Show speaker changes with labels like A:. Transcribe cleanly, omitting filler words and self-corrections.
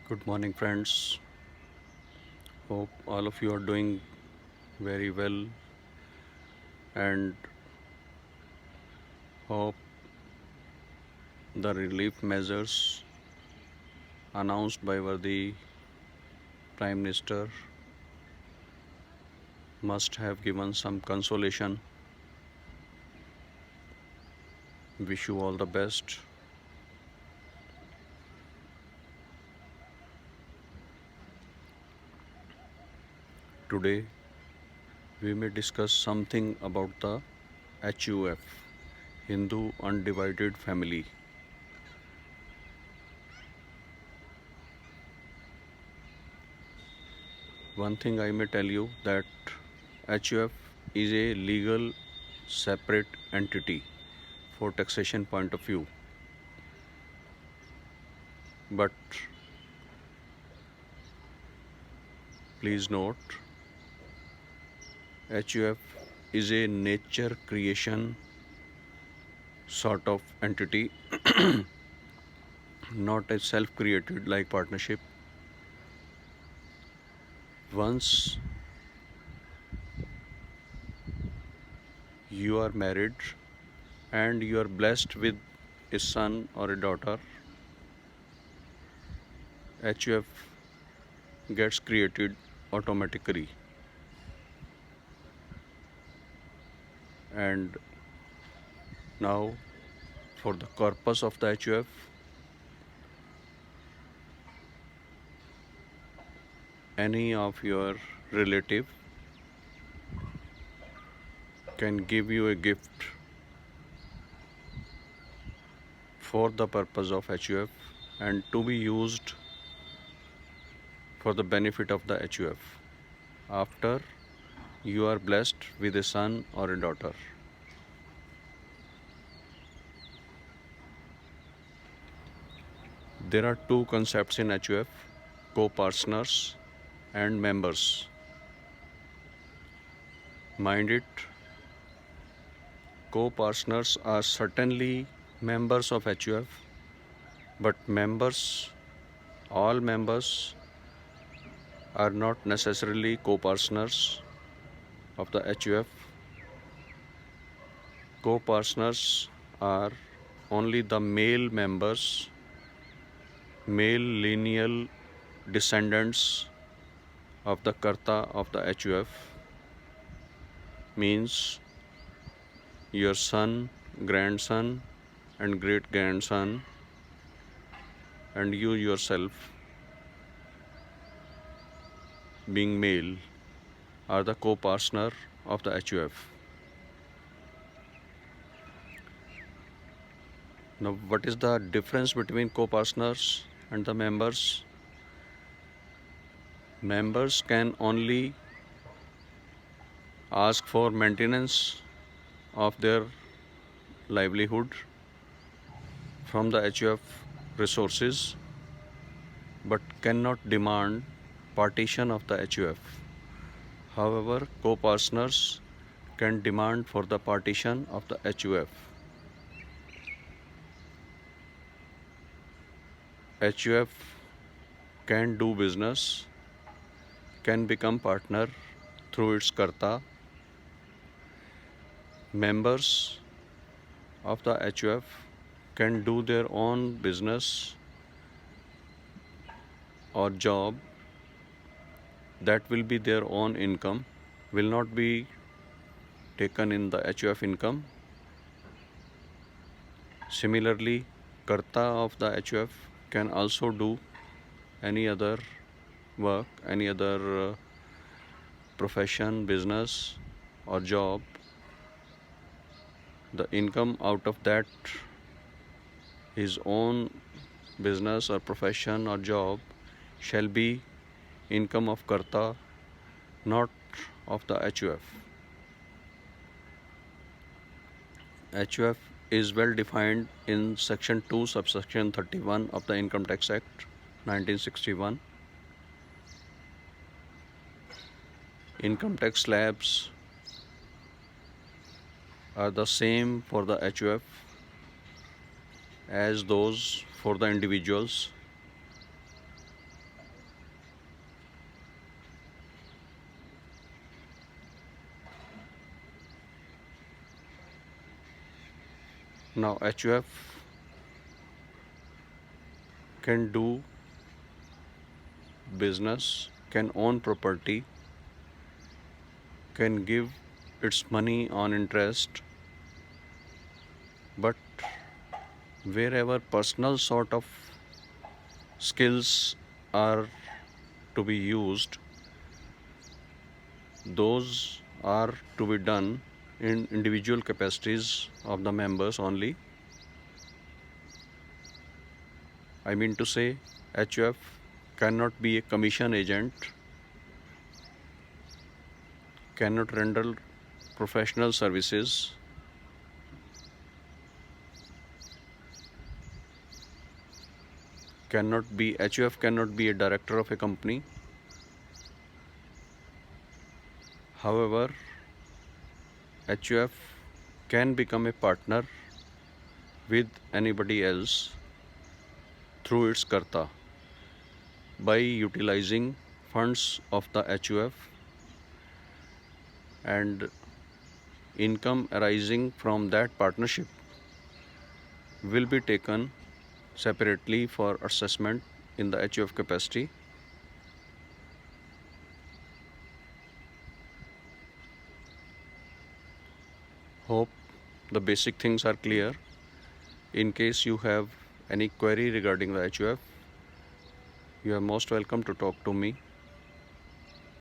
A: Good morning, friends. Hope all of you are doing very well and hope the relief measures announced by the Prime Minister must have given some consolation. Wish you all the best. Today, we may discuss something about the HUF, Hindu Undivided Family. One thing I may tell you that HUF is a legal separate entity for taxation point of view, but please note HUF is a nature creation sort of entity, not a self created like partnership. Once you are married and you are blessed with a son or a daughter, HUF gets created automatically. And now, for the purpose of the HUF, any of your relative can give you a gift for the purpose of HUF and to be used for the benefit of the HUF after you are blessed with a son or a daughter. There are two concepts in HUF: co-partners and members. Mind it, co-partners are certainly members of HUF, but all members are not necessarily co-partners of the HUF. Co-partners are only the male members, male lineal descendants of the Karta of the HUF, means your son, grandson, and great grandson, and you yourself, being male, are the co-partner of the HUF. Now, what is the difference between co-partners and the members? Members can only ask for maintenance of their livelihood from the HUF resources, but cannot demand partition of the HUF. However, co-partners can demand for the partition of the HUF. HUF can do business, can become partner through its Karta. Members of the HUF can do their own business or job that will be their own income, will not be taken in the HUF income. Similarly, Karta of the HUF can also do any other work, any other profession, business, or job. The income out of that, his own business or profession or job, shall be income of Karta, not of the HUF. HUF is well defined in Section 2, subsection 31 of the Income Tax Act 1961. Income tax slabs are the same for the HUF as those for the individuals. Now HUF can do business, can own property, can give its money on interest, but wherever personal sort of skills are to be used, those are to be done in individual capacities of the members only. I mean to say, HUF cannot be a commission agent, cannot render professional services, HUF cannot be a director of a company. However, HUF can become a partner with anybody else through its Karta by utilizing funds of the HUF, and income arising from that partnership will be taken separately for assessment in the HUF capacity. Hope the basic things are clear. In case you have any query regarding the HUF, you are most welcome to talk to me.